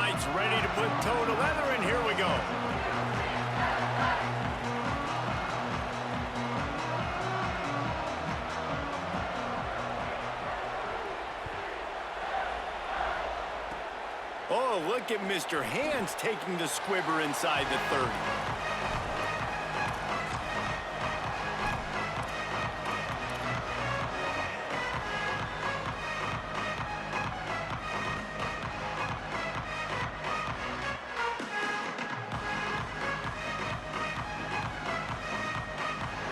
Lights ready to put toe to leather, and here we go. Oh, look at Mr. Hands taking the squibber inside the 30.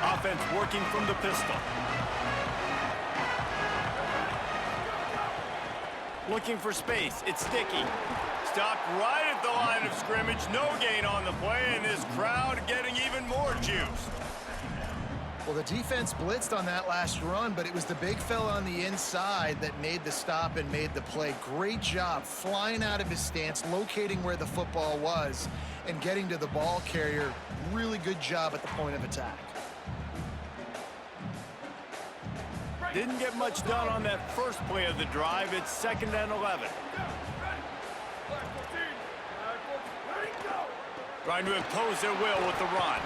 Offense working from the pistol. Looking for space. It's sticky. Stopped right at the line of scrimmage. No gain on the play, and this crowd getting even more juice. Well, the defense blitzed on that last run, but it was the big fella on the inside that made the stop and made the play. Great job flying out of his stance, locating where the football was, and getting to the ball carrier. Really good job at the point of attack. Didn't get much done on that first play of the drive. It's 2nd and 11. Trying to impose their will with the run.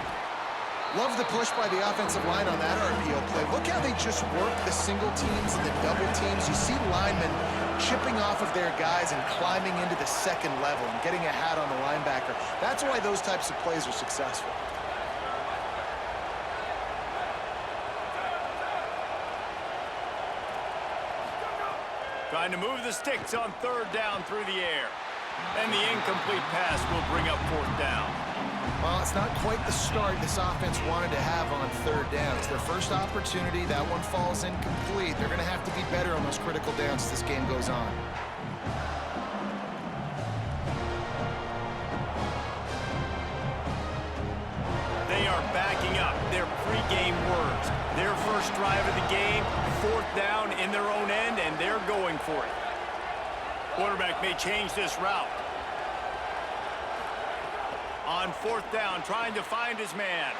Love the push by the offensive line on that RPO play. Look how they just work the single teams and the double teams. You see linemen chipping off of their guys and climbing into the second level and getting a hat on the linebacker. That's why those types of plays are successful. Trying to move the sticks on 3rd down through the air. And the incomplete pass will bring up 4th down. Well, it's not quite the start this offense wanted to have on 3rd down. It's their first opportunity. That one falls incomplete. They're going to have to be better on those critical downs as this game goes on. They are backing up their pregame words. Their first drive of the game, 4th down in their own end, and they're going for it. Quarterback may change this route. On 4th down, trying to find his man.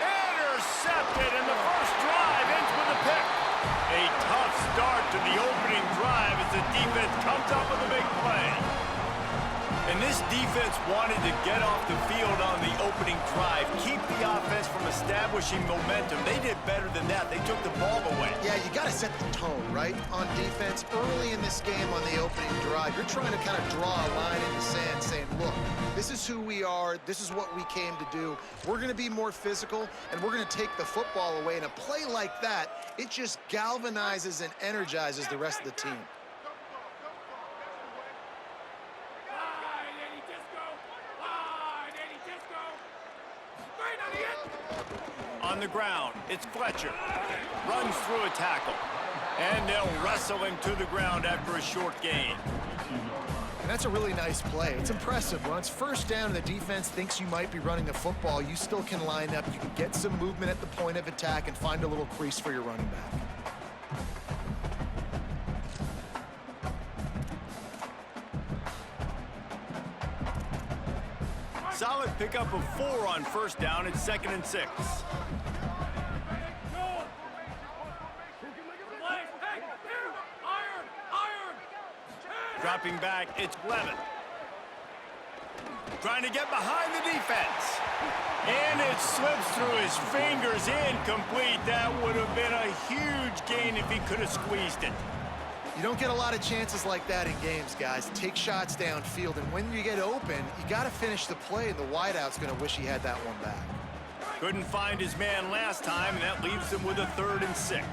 Intercepted, and the first drive ends with a pick. A tough start to the opening drive as the defense comes up with a big play. And this defense wanted to get off the field on the opening drive, keep the offense from establishing momentum. They did better than that. They took the ball away. Yeah, you got to set the tone, right? On defense, early in this game on the opening drive, you're trying to kind of draw a line in the sand saying, look, this is who we are. This is what we came to do. We're going to be more physical, and we're going to take the football away. And a play like that, it just galvanizes and energizes the rest of the team. On the ground, it's Fletcher. Runs through a tackle. And they'll wrestle him to the ground after a short gain. And that's a really nice play. It's impressive. When it's 1st down and the defense thinks you might be running the football, you still can line up. You can get some movement at the point of attack and find a little crease for your running back. Solid pickup of 4 on 1st down. It's 2nd and 6. Dropping back, it's Levin. Trying to get behind the defense. And it slips through his fingers, incomplete. That would have been a huge gain if he could have squeezed it. You don't get a lot of chances like that in games, guys. Take shots downfield, and when you get open, you got to finish the play, and the wideout's going to wish he had that one back. Couldn't find his man last time, and that leaves him with a 3rd and 6.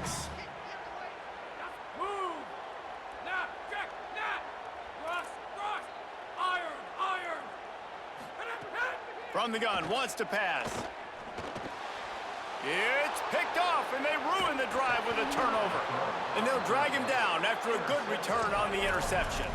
From the gun, wants to pass. It's picked off, and they ruin the drive with a turnover. And they'll drag him down after a good return on the interception.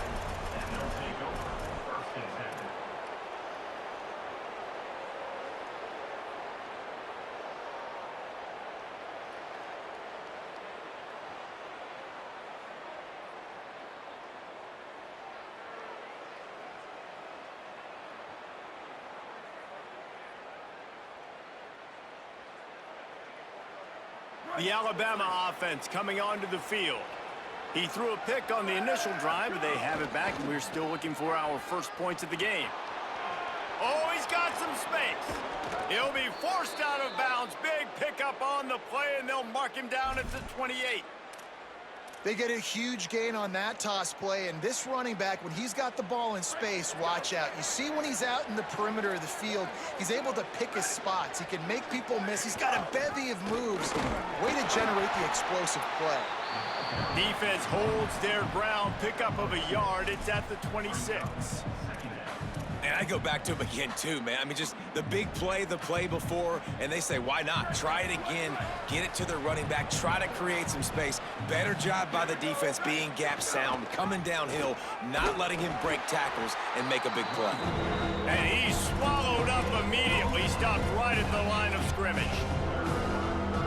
The Alabama offense coming onto the field. He threw a pick on the initial drive, but they have it back, and we're still looking for our first points of the game. Oh, he's got some space. He'll be forced out of bounds. Big pickup on the play, and they'll mark him down at the 28. They get a huge gain on that toss play, and this running back, when he's got the ball in space, watch out. You see when he's out in the perimeter of the field, he's able to pick his spots. He can make people miss. He's got a bevy of moves. Way to generate the explosive play. Defense holds their ground. Pickup of a yard. It's at the 26. And I go back to him again, too, man. I mean, just the big play, the play before, and they say, why not? Try it again, get it to the running back, try to create some space. Better job by the defense being gap sound, coming downhill, not letting him break tackles and make a big play. And he swallowed up immediately, stopped right at the line of scrimmage.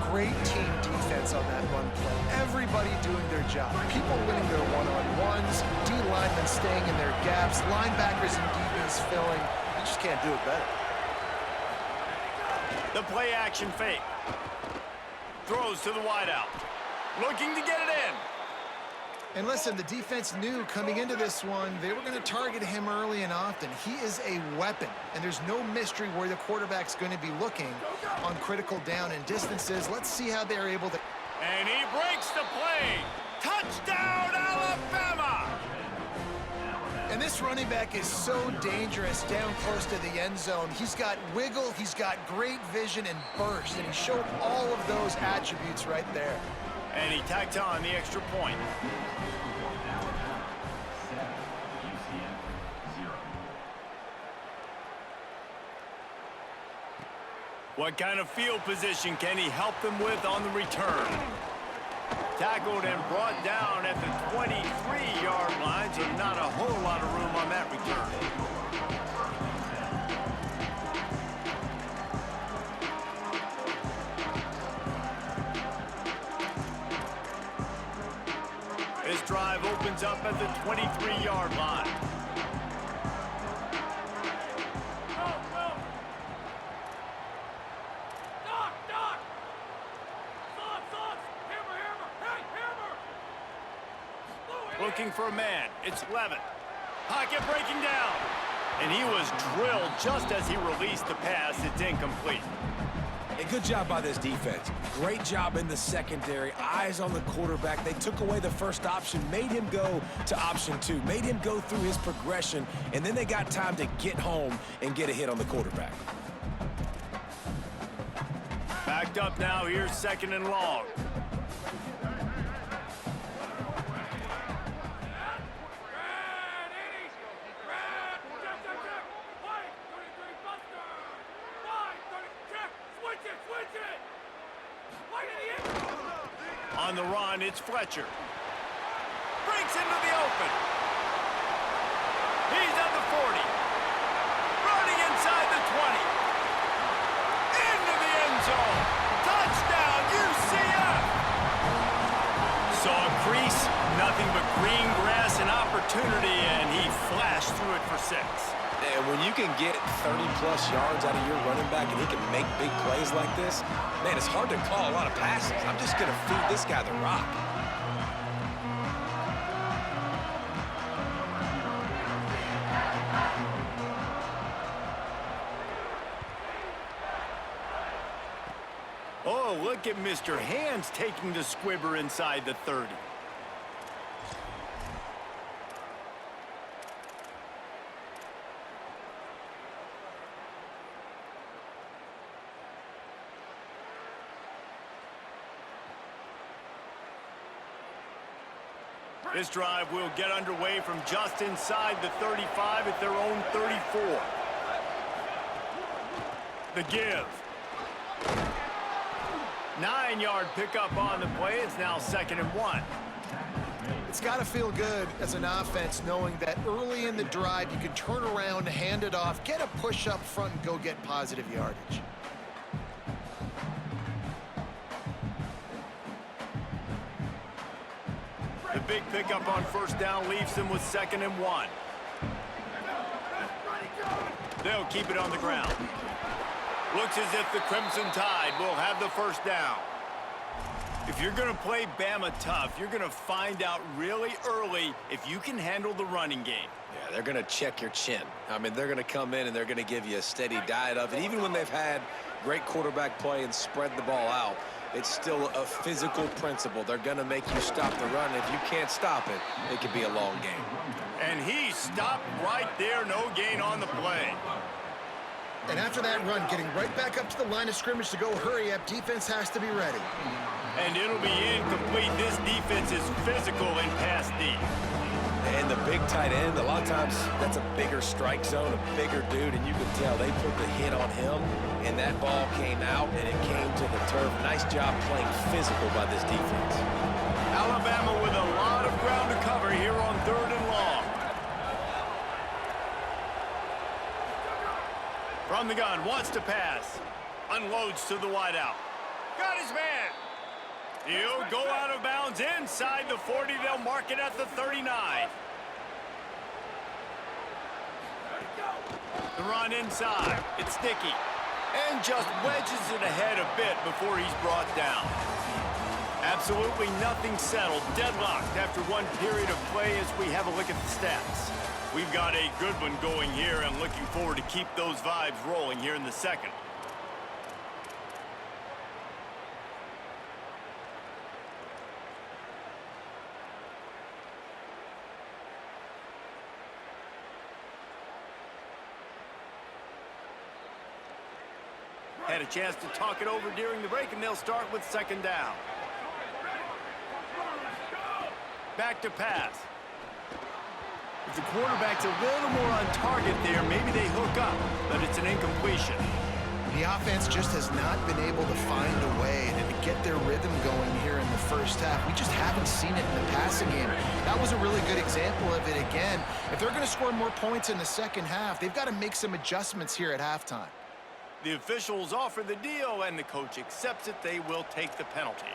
Great team defense on that run play. Everybody doing their job. People winning their one-on-ones, D-linemen staying in their gaps, linebackers and DBs filling. You just can't do it better. The play-action fake. Throws to the wideout. Looking to get it in. And listen, the defense knew coming into this one, they were going to target him early and often. He is a weapon, and there's no mystery where the quarterback's going to be looking on critical down and distances. Let's see how they're able to... And he breaks the play. Touchdown, Alabama! And this running back is so dangerous down close to the end zone. He's got wiggle, he's got great vision and burst, and he showed all of those attributes right there. And he tacked on the extra point. What kind of field position can he help them with on the return? Tackled and brought down at the 23-yard line, so not a whole lot of room on that return. This drive opens up at the 23-yard line. Looking for a man. It's Levin. Pocket breaking down. And he was drilled just as he released the pass. It's incomplete. A good job by this defense. Great job in the secondary. Eyes on the quarterback. They took away the first option, made him go to option 2, made him go through his progression, and then they got time to get home and get a hit on the quarterback. Backed up now. Here's 2nd and long. On the run, it's Fletcher. Breaks into the open. He's at the 40. Running inside the 20. Into the end zone. Touchdown, UCF! Saw a crease, nothing but green grass and opportunity, and he flashed through it for 6. And when you can get 30-plus yards out of your running back and he can make big plays like this, man, it's hard to call a lot of passes. I'm just going to feed this guy the rock. Oh, look at Mr. Hands taking the squibber inside the 30. This drive will get underway from just inside the 35 at their own 34. The give. 9-yard pickup on the play. It's now 2nd and 1. It's got to feel good as an offense knowing that early in the drive you can turn around, hand it off, get a push up front, and go get positive yardage. The big pickup on 1st down leaves them with 2nd and 1. They'll keep it on the ground. Looks as if the Crimson Tide will have the 1st down. If you're going to play Bama tough, you're going to find out really early if you can handle the running game. Yeah, they're going to check your chin. I mean, they're going to come in and they're going to give you a steady diet of it. Even when they've had great quarterback play and spread the ball out, it's still a physical principle. They're going to make you stop the run. If you can't stop it, it could be a long game. And he stopped right there. No gain on the play. And after that run, getting right back up to the line of scrimmage to go hurry up, defense has to be ready. And it'll be incomplete. This defense is physical in pass D. And the big tight end, a lot of times that's a bigger strike zone, a bigger dude, and you can tell they put the hit on him, and that ball came out, and it came to the turf. Nice job playing physical by this defense. Alabama with a lot of ground to cover here on 3rd and long. From the gun, wants to pass. Unloads to the wideout. Got his man. He'll go out of bounds inside the 40. They'll mark it at the 39. The run inside. It's Dickey. And just wedges it ahead a bit before he's brought down. Absolutely nothing settled. Deadlocked after one period of play as we have a look at the stats. We've got a good one going here and looking forward to keep those vibes rolling here in the second. Had a chance to talk it over during the break, and they'll start with 2nd down. Back to pass. If the quarterback's a little more on target there, maybe they hook up, but it's an incompletion. The offense just has not been able to find a way to get their rhythm going here in the first half. We just haven't seen it in the passing game. That was a really good example of it again. If they're going to score more points in the second half, they've got to make some adjustments here at halftime. The officials offer the deal, and the coach accepts it. They will take the penalty.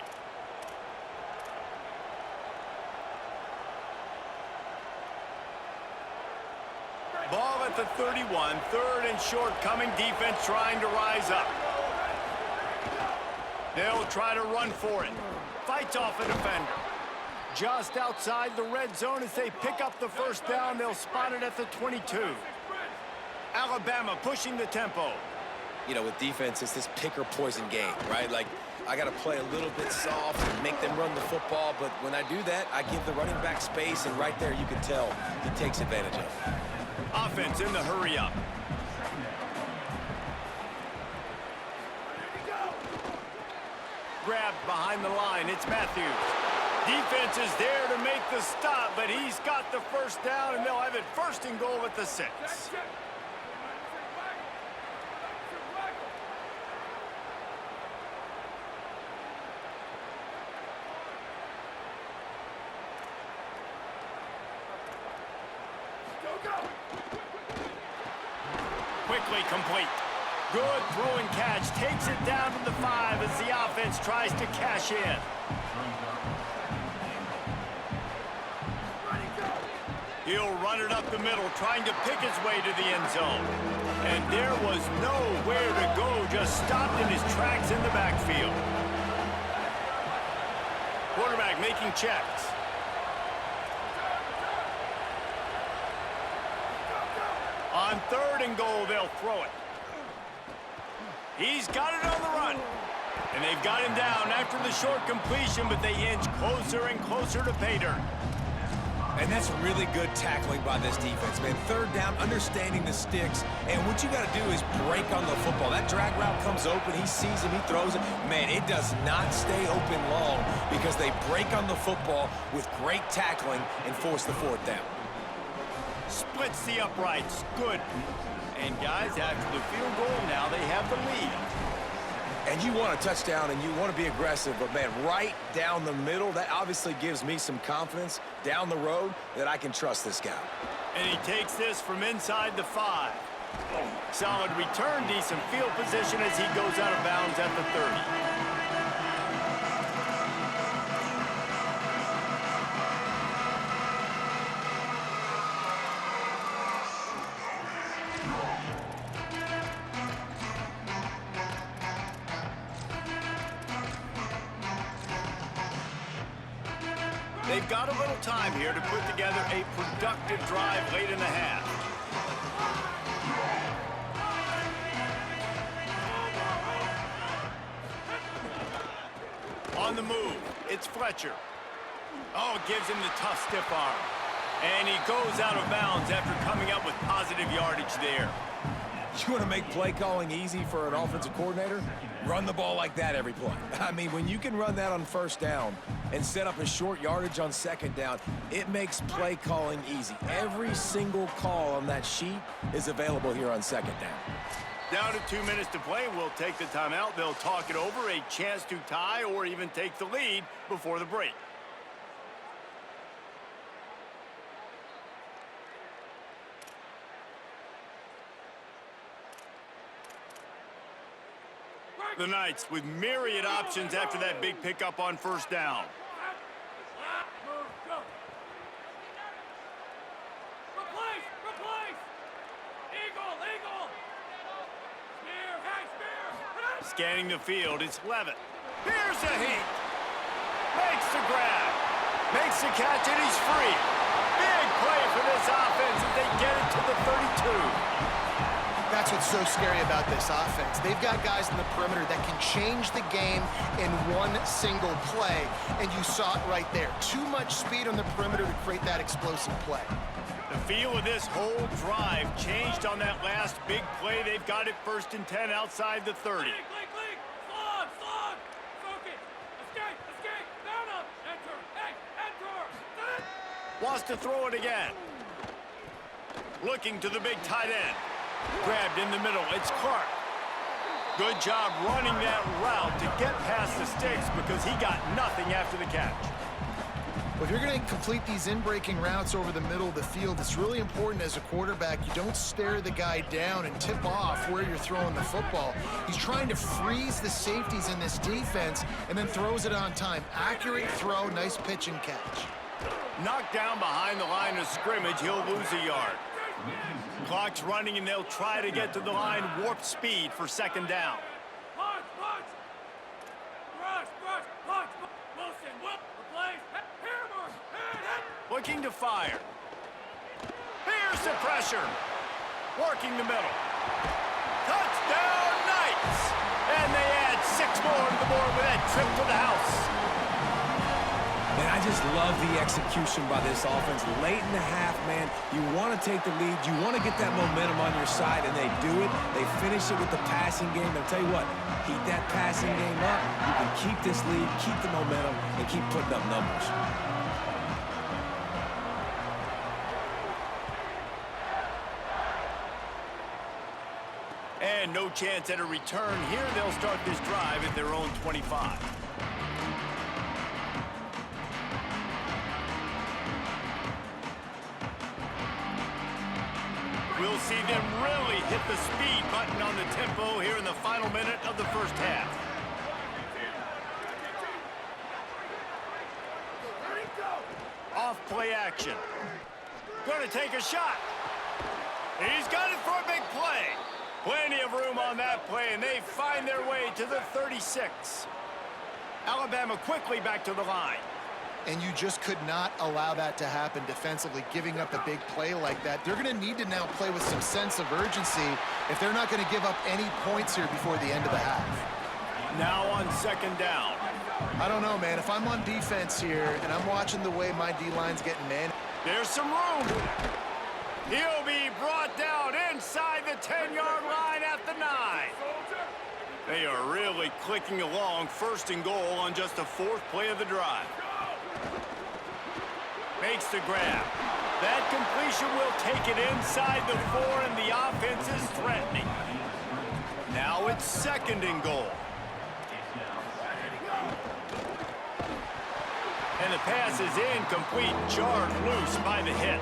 Ball at the 31, 3rd and short coming. Defense trying to rise up. They'll try to run for it. Fights off a defender. Just outside the red zone as they pick up the 1st down. They'll spot it at the 22. Alabama pushing the tempo. You know, with defense, it's this pick-or-poison game, right? Like, I got to play a little bit soft and make them run the football, but when I do that, I give the running back space, and right there you can tell he takes advantage of it. Offense in the hurry-up. Grabbed behind the line. It's Matthews. Defense is there to make the stop, but he's got the 1st down, and they'll have it 1st and goal at the 6. Quickly complete. Good throw and catch. Takes it down to the 5 as the offense tries to cash in. He'll run it up the middle, trying to pick his way to the end zone. And there was nowhere to go, just stopped in his tracks in the backfield. Quarterback making checks. On 3rd and goal, they'll throw it. He's got it on the run. And they've got him down after the short completion, but they inch closer and closer to pay dirt. And that's really good tackling by this defense, man. 3rd down, understanding the sticks, and what you got to do is break on the football. That drag route comes open, he sees him, he throws it. Man, it does not stay open long because they break on the football with great tackling and force the 4th down. Splits the uprights. Good. And, guys, after the field goal, now they have the lead. And you want a touchdown and you want to be aggressive, but, man, right down the middle, that obviously gives me some confidence down the road that I can trust this guy. And he takes this from inside the 5. Solid return, decent field position as he goes out of bounds at the 30. They've got a little time here to put together a productive drive late in the half. On the move, it's Fletcher. Oh, gives him the tough stiff arm. And he goes out of bounds after coming up with positive yardage there. You want to make play calling easy for an offensive coordinator? Run the ball like that every play. I mean, when you can run that on first down and set up a short yardage on second down, it makes play calling easy. Every single call on that sheet is available here on second down. Down to 2 minutes to play. We'll take the timeout. They'll talk it over, a chance to tie or even take the lead before the break. The Knights with myriad options after that big pickup on first down. Scanning the field, it's Levitt. Here's a heat. Makes the grab. Makes the catch, and he's free. Big play for this offense as they get it to the 32. That's what's so scary about this offense. They've got guys in the perimeter that can change the game in one single play, and you saw it right there. Too much speed on the perimeter to create that explosive play. The feel of this whole drive changed on that last big play. They've got it 1st and 10 outside the 30. Wants to throw it again. Looking to the big tight end. Grabbed in the middle. It's Clark. Good job running that route to get past the sticks because he got nothing after the catch. Well, if you're going to complete these in-breaking routes over the middle of the field, it's really important as a quarterback you don't stare the guy down and tip off where you're throwing the football. He's trying to freeze the safeties in this defense and then throws it on time. Accurate throw, nice pitch and catch. Knocked down behind the line of scrimmage, he'll lose a yard. Clock's running, and they'll try to get to the line, warp speed for second down. Looking to fire. Here's the pressure. Working the middle. Touchdown, Knights! And they add 6 more to the board with that trip to the house. Man, I just love the execution by this offense. Late in the half, man, you want to take the lead. You want to get that momentum on your side, and they do it. They finish it with the passing game. And I'll tell you what, keep that passing game up. You can keep this lead, keep the momentum, and keep putting up numbers. And no chance at a return here. They'll start this drive at their own 25. We'll see them really hit the speed button on the tempo here in the final minute of the first half. Off play action. Going to take a shot. He's got it for a big play. Plenty of room on that play, and they find their way to the 36. Alabama quickly back to the line. And you just could not allow that to happen defensively, giving up a big play like that. They're going to need to now play with some sense of urgency if they're not going to give up any points here before the end of the half. Now on second down. I don't know, man. If I'm on defense here and I'm watching the way my D-line's getting man. There's some room. He'll be brought down inside the 10-yard line at the 9. They are really clicking along, 1st and goal on just the 4th play of the drive. Makes the grab. That completion will take it inside the 4, and the offense is threatening. Now it's 2nd and goal. And the pass is incomplete, jarred loose by the hit.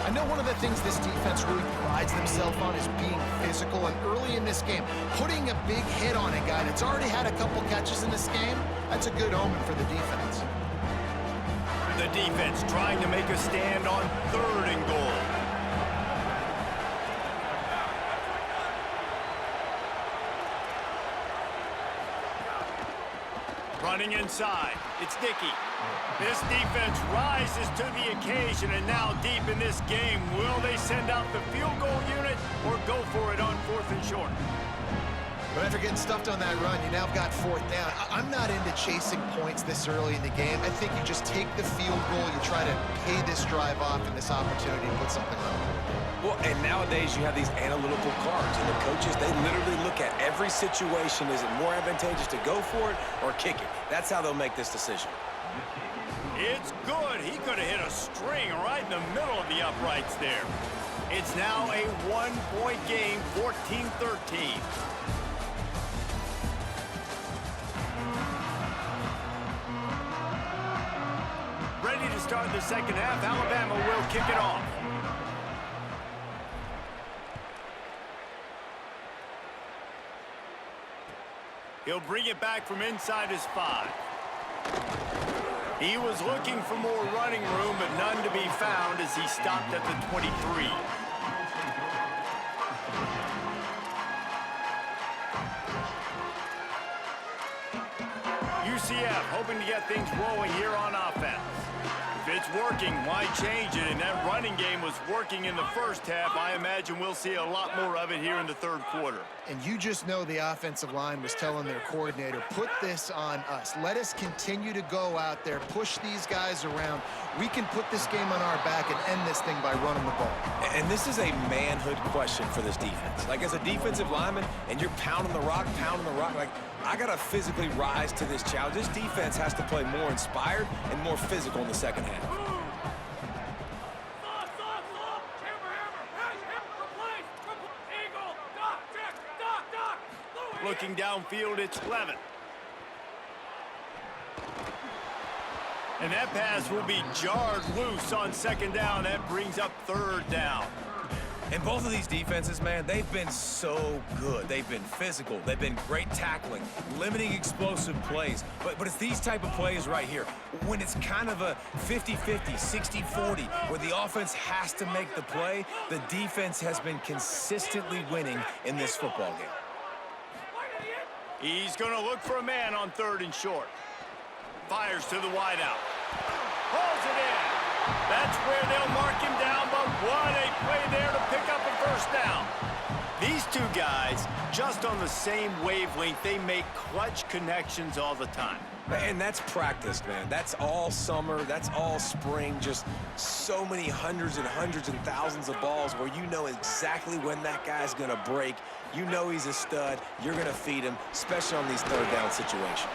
I know one of the things this defense really prides themselves on is being physical, and early in this game, putting a big hit on a guy that's already had a couple catches in this game, that's a good omen for the defense. The defense trying to make a stand on 3rd and goal. Running inside, it's Dickey. This defense rises to the occasion, and now deep in this game, will they send out the field goal unit or go for it on 4th and short? But after getting stuffed on that run, you now got 4th down. I'm not into chasing points this early in the game. I think you just take the field goal, you try to pay this drive off and this opportunity to put something on the board. Well, and nowadays you have these analytical cards, and the coaches, they literally look at every situation. Is it more advantageous to go for it or kick it? That's how they'll make this decision. It's good. He could have hit a string right in the middle of the uprights there. It's now a 1-point game, 14-13. Ready to start the second half. Alabama will kick it off. He'll bring it back from inside his 5. He was looking for more running room, but none to be found as he stopped at the 23. UCF hoping to get things rolling here on offense. If it's working, why change it? And that running game was working in the first half. I imagine we'll see a lot more of it here in the third quarter. And you just know the offensive line was telling their coordinator, put this on us. Let us continue to go out there, push these guys around. We can put this game on our back and end this thing by running the ball. And this is a manhood question for this defense. Like, as a defensive lineman, and you're pounding the rock, like, I got to physically rise to this challenge. This defense has to play more inspired and more physical in the second half. Looking downfield, it's Levin. And that pass will be jarred loose on second down. That brings up 3rd down. And both of these defenses, man, they've been so good. They've been physical. They've been great tackling, limiting explosive plays. But it's these type of plays right here, when it's kind of a 50-50, 60-40, where the offense has to make the play, the defense has been consistently winning in this football game. He's going to look for a man on 3rd and short. Fires to the wideout. Pulls it in. That's where they'll mark him down, but what a play there to pick up a 1st down. These two guys, just on the same wavelength, they make clutch connections all the time. And that's practice, man. That's all summer. That's all spring. Just so many hundreds and thousands of balls where you know exactly when that guy's going to break. You know he's a stud. You're going to feed him, especially on these 3rd down situations.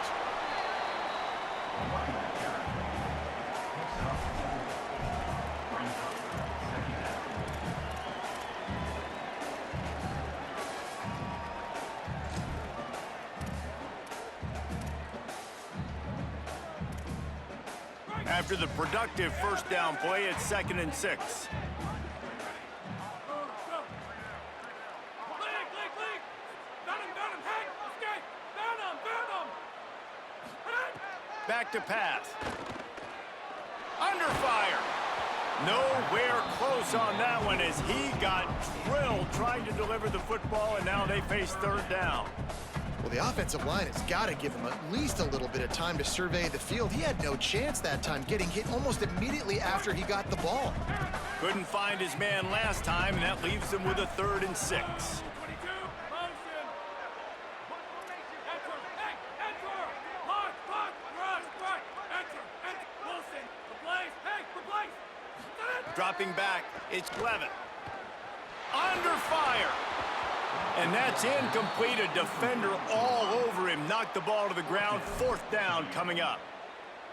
After the productive 1st down play, it's 2nd and 6. Back to pass. Under fire. Nowhere close on that one as he got drilled trying to deliver the football, and now they face 3rd down. Well, the offensive line has got to give him at least a little bit of time to survey the field. He had no chance that time, getting hit almost immediately after he got the ball. Couldn't find his man last time, and that leaves him with a 3rd and 6. Dropping back, it's Levin. Under fire. And that's incomplete. A defender all over him. Knocked the ball to the ground. 4th down coming up.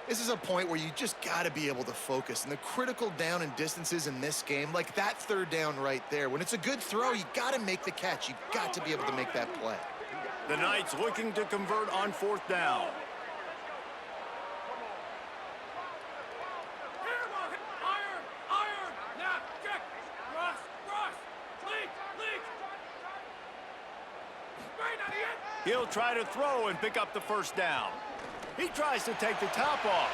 This is a point where you just got to be able to focus. And the critical down and distances in this game, like that 3rd down right there, when it's a good throw, you got to make the catch. You got to be able to make that play. The Knights looking to convert on 4th down. He'll try to throw and pick up the 1st down. He tries to take the top off.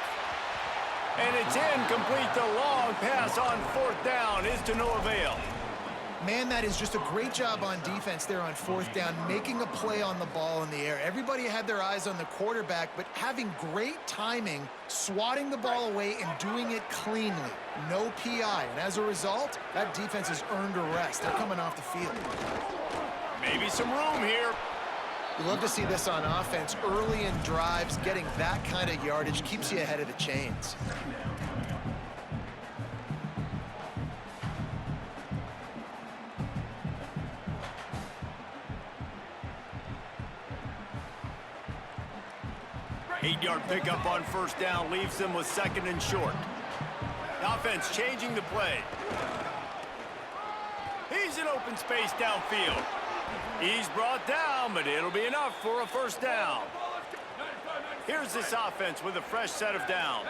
And it's incomplete. The long pass on 4th down is to no avail. Man, that is just a great job on defense there on fourth down, making a play on the ball in the air. Everybody had their eyes on the quarterback, but having great timing, swatting the ball away and doing it cleanly. No PI, and as a result, that defense has earned a rest. They're coming off the field. Maybe some room here. You love to see this on offense. Early in drives, getting that kind of yardage keeps you ahead of the chains. Eight-yard pickup on first down leaves them with second and short. The offense changing the play. He's in open space downfield. He's brought down, but it'll be enough for a first down. Here's this offense with a fresh set of downs.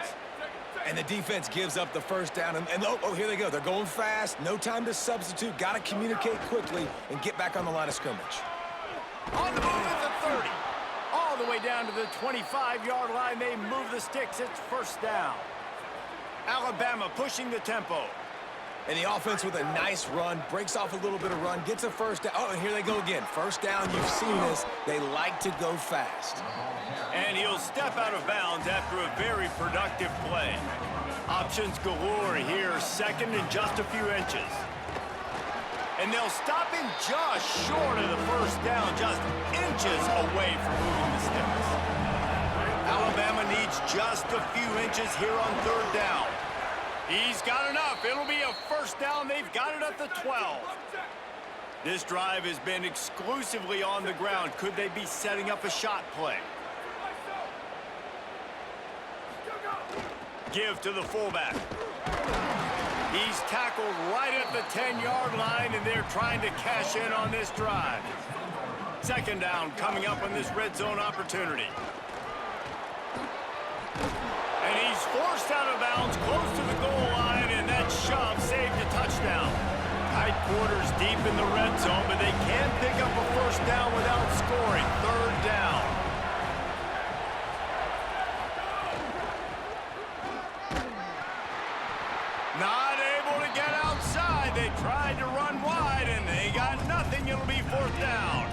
And the defense gives up the first down. And oh, here they go. They're going fast. No time to substitute. Got to communicate quickly and get back on the line of scrimmage. On the move at the 30. All the way down to the 25-yard line. They move the sticks. It's first down. Alabama pushing the tempo. And the offense with a nice run, breaks off a little bit of run, gets a first down. Oh, and here they go again. First down, you've seen this. They like to go fast. And he'll step out of bounds after a very productive play. Options galore here, second and just a few inches. And they'll stop him just short of the first down, just inches away from moving the sticks. Alabama needs just a few inches here on third down. He's got enough. It'll be a first down. They've got it at the 12. This drive has been exclusively on the ground. Could they be setting up a shot play? Give to the fullback. He's tackled right at the 10-yard line, and they're trying to cash in on this drive. Second down coming up on this red zone opportunity. And he's forced out of bounds close to the goal line, and that shove saved a touchdown. Tight quarters deep in the red zone, but they can pick up a first down without scoring. Third down. Not able to get outside. They tried to run wide, and they got nothing. It'll be fourth down.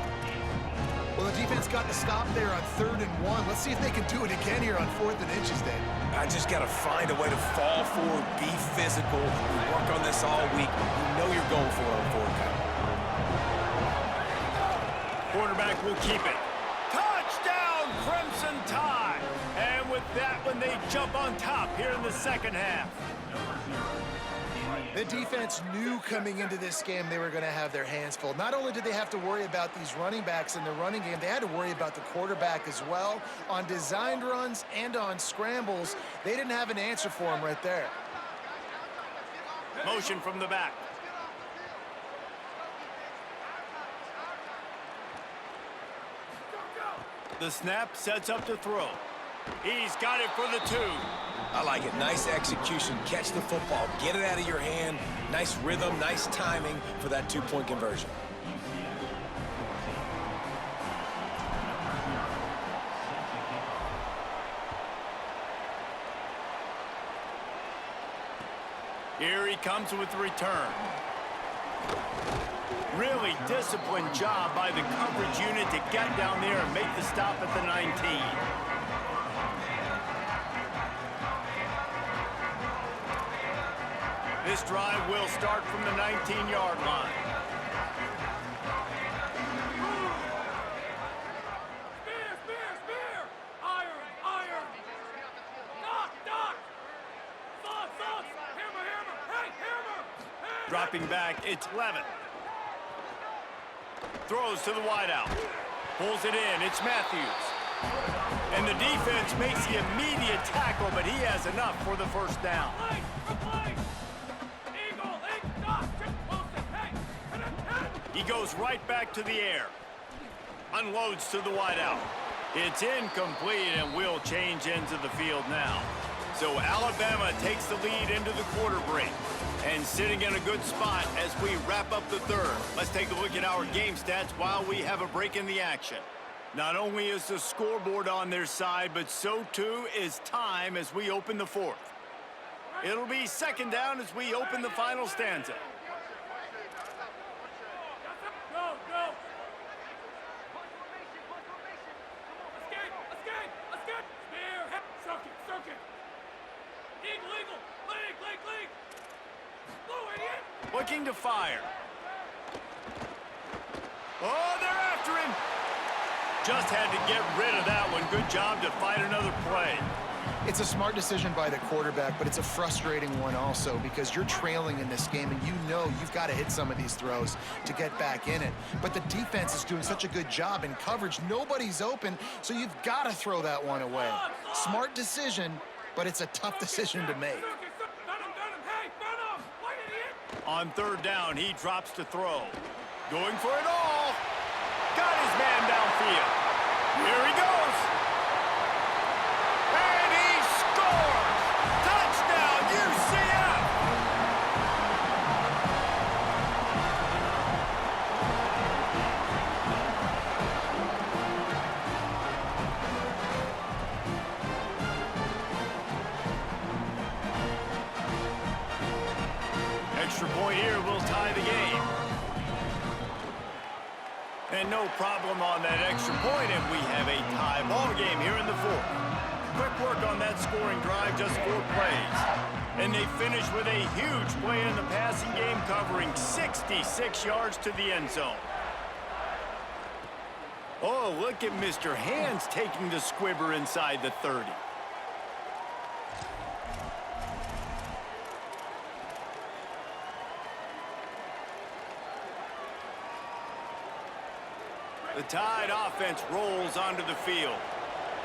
Well, the defense got the stop there on 3rd and 1. Let's see if they can do it again here on 4th and inches, Dave. I just got to find a way to fall forward, be physical. We work on this all week. You know you're going for it on fourth down. Quarterback will keep it. Touchdown, Crimson Tide. And with that one, they jump on top here in the second half. The defense knew coming into this game they were going to have their hands full. Not only did they have to worry about these running backs in the running game, they had to worry about the quarterback as well. On designed runs and on scrambles, they didn't have an answer for him right there. Motion from the back. The snap sets up to throw. He's got it for the 2. I like it. Nice execution. Catch the football. Get it out of your hand. Nice rhythm, nice timing for that 2-point conversion. Here he comes with the return. Really disciplined job by the coverage unit to get down there and make the stop at the 19. This drive will start from the 19-yard line. Spear! Iron! Knock! Thoughts! Hammer! Hey, hammer! Dropping back, it's Levin. Throws to the wideout. Pulls it in, it's Matthews. And the defense makes the immediate tackle, but he has enough for the first down. He goes right back to the air. Unloads to the wideout. It's incomplete, and will change ends of the field now. So Alabama takes the lead into the quarter break. And sitting in a good spot as we wrap up the third. Let's take a look at our game stats while we have a break in the action. Not only is the scoreboard on their side, but so too is time as we open the fourth. It'll be second down as we open the final stanza. Looking to fire. Oh, they're after him. Just had to get rid of that one. Good job to fight another play. It's a smart decision by the quarterback, but it's a frustrating one also because you're trailing in this game and you know you've got to hit some of these throws to get back in it. But the defense is doing such a good job in coverage. Nobody's open, so you've got to throw that one away. Smart decision, but it's a tough decision to make. On third down, he drops to throw. Going for it all. Got his man downfield. Here he goes. And he scores! Touchdown, UCF! Extra point here will tie the game. And no problem on that extra point, and we have a tie ball game here in the fourth. Quick work on that scoring drive, just 4 plays. And they finish with a huge play in the passing game, covering 66 yards to the end zone. Oh, look at Mr. Hands taking the squibber inside the 30. The Tide offense rolls onto the field.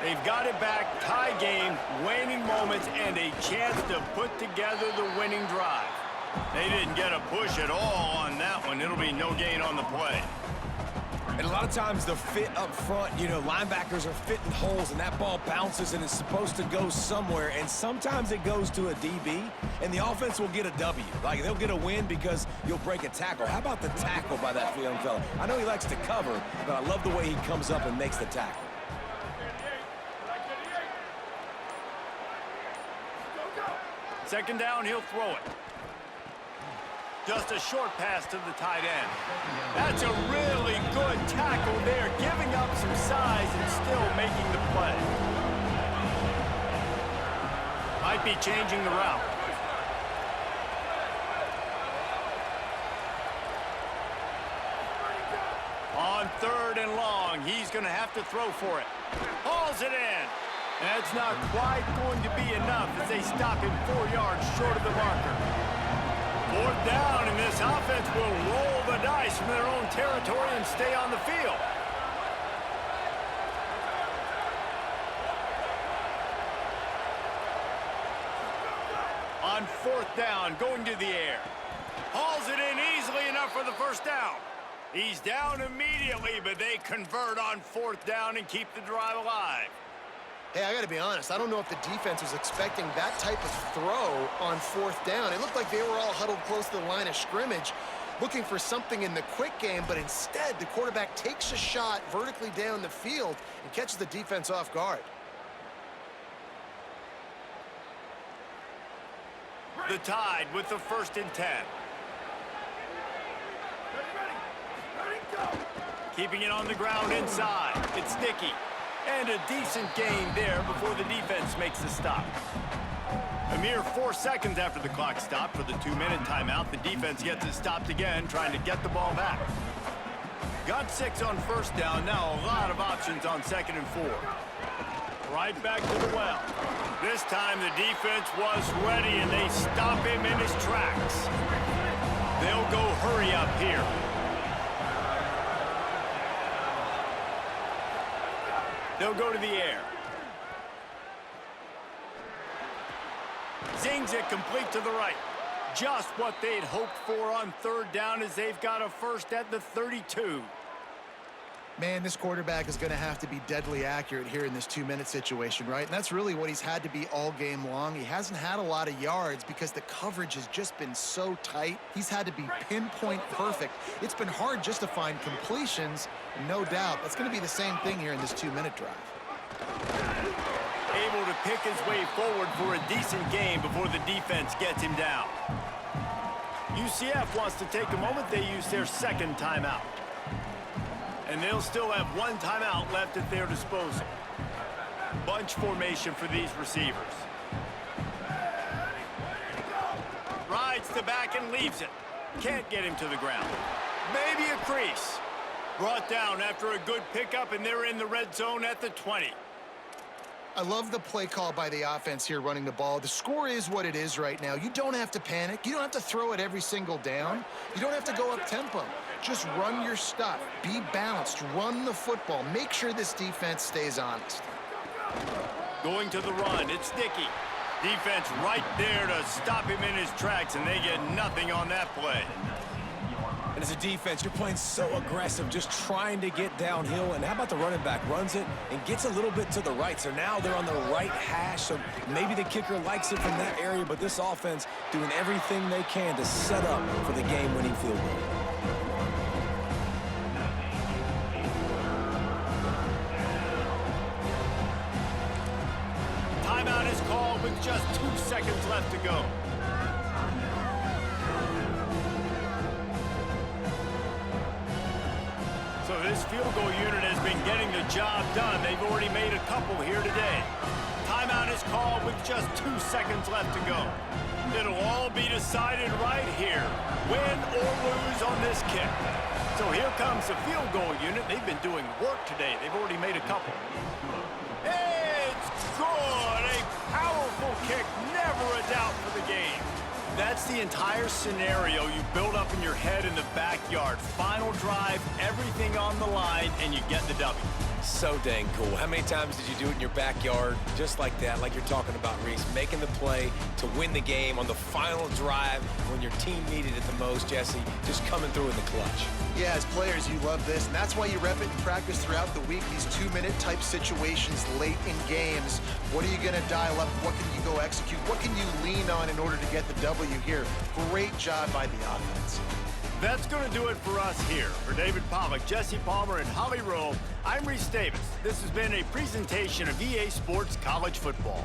They've got it back, tie game, waning moments, and a chance to put together the winning drive. They didn't get a push at all on that one. It'll be no gain on the play. And a lot of times the fit up front, you know, linebackers are fitting holes and that ball bounces and it's supposed to go somewhere. And sometimes it goes to a DB and the offense will get a W. Like they'll get a win because you'll break a tackle. How about the tackle by that young fella? I know he likes to cover, but I love the way he comes up and makes the tackle. Second down, he'll throw it. Just a short pass to the tight end. That's a really good tackle there, giving up some size and still making the play. Might be changing the route. On third and long, he's going to have to throw for it. Hauls it in. That's not quite going to be enough as they stop him 4 yards short of the marker. Fourth down, and this offense will roll the dice from their own territory and stay on the field. On fourth down, going to the air. Hauls it in easily enough for the first down. He's down immediately, but they convert on fourth down and keep the drive alive. Hey, I got to be honest. I don't know if the defense was expecting that type of throw on fourth down. It looked like they were all huddled close to the line of scrimmage, looking for something in the quick game, but instead the quarterback takes a shot vertically down the field and catches the defense off guard. The Tide with the 1st and 10. Keeping it on the ground inside. It's Dickey. And a decent gain there before the defense makes the stop. A mere 4 seconds after the clock stopped for the 2-minute timeout, the defense gets it stopped again, trying to get the ball back. Got 6 on first down, now a lot of options on 2nd and 4. Right back to the well. This time the defense was ready and they stop him in his tracks. They'll go hurry up here. They'll go to the air. Zings it complete to the right. Just what they'd hoped for on third down as they've got a first at the 32. Man, this quarterback is going to have to be deadly accurate here in this 2-minute situation, right? And that's really what he's had to be all game long. He hasn't had a lot of yards because the coverage has just been so tight. He's had to be pinpoint perfect. It's been hard just to find completions, no doubt. That's going to be the same thing here in this 2-minute drive. Able to pick his way forward for a decent game before the defense gets him down. UCF wants to take a moment. They use their 2nd timeout. And they'll still have 1 timeout left at their disposal. Bunch formation for these receivers. Rides the back and leaves it. Can't get him to the ground. Maybe a crease. Brought down after a good pickup, and they're in the red zone at the 20. I love the play call by the offense here running the ball. The score is what it is right now. You don't have to panic. You don't have to throw it every single down. You don't have to go up tempo. Just run your stuff. Be balanced. Run the football. Make sure this defense stays honest. Going to the run, it's Dickey. Defense right there to stop him in his tracks, and they get nothing on that play. And as a defense, you're playing so aggressive, just trying to get downhill. And how about the running back runs it and gets a little bit to the right. So now they're on the right hash. So maybe the kicker likes it from that area, but this offense doing everything they can to set up for the game-winning field goal. Timeout is called with just 2 seconds left to go. So this field goal unit has been getting the job done. They've already made a couple here today. Timeout is called with just 2 seconds left to go. It'll all be decided right here, win or lose on this kick. So here comes the field goal unit. They've been doing work today. They've already made a couple. It's good. A powerful kick, never a doubt for the game. That's the entire scenario you build up in your head in the backyard. Final drive, everything on the line, and you get the W. So dang cool. How many times did you do it in your backyard just like that, like you're talking about, Reese, making the play to win the game on the final drive when your team needed it the most, Jesse, just coming through in the clutch. Yeah, as players, you love this, and that's why you rep it in practice throughout the week, these 2-minute type situations late in games. What are you going to dial up? What can you go execute? What can you lean on in order to get the W here? Great job by the offense. That's going to do it for us here. For David Pollack, Jesse Palmer, and Holly Rowe, I'm Reese Davis. This has been a presentation of EA Sports College Football.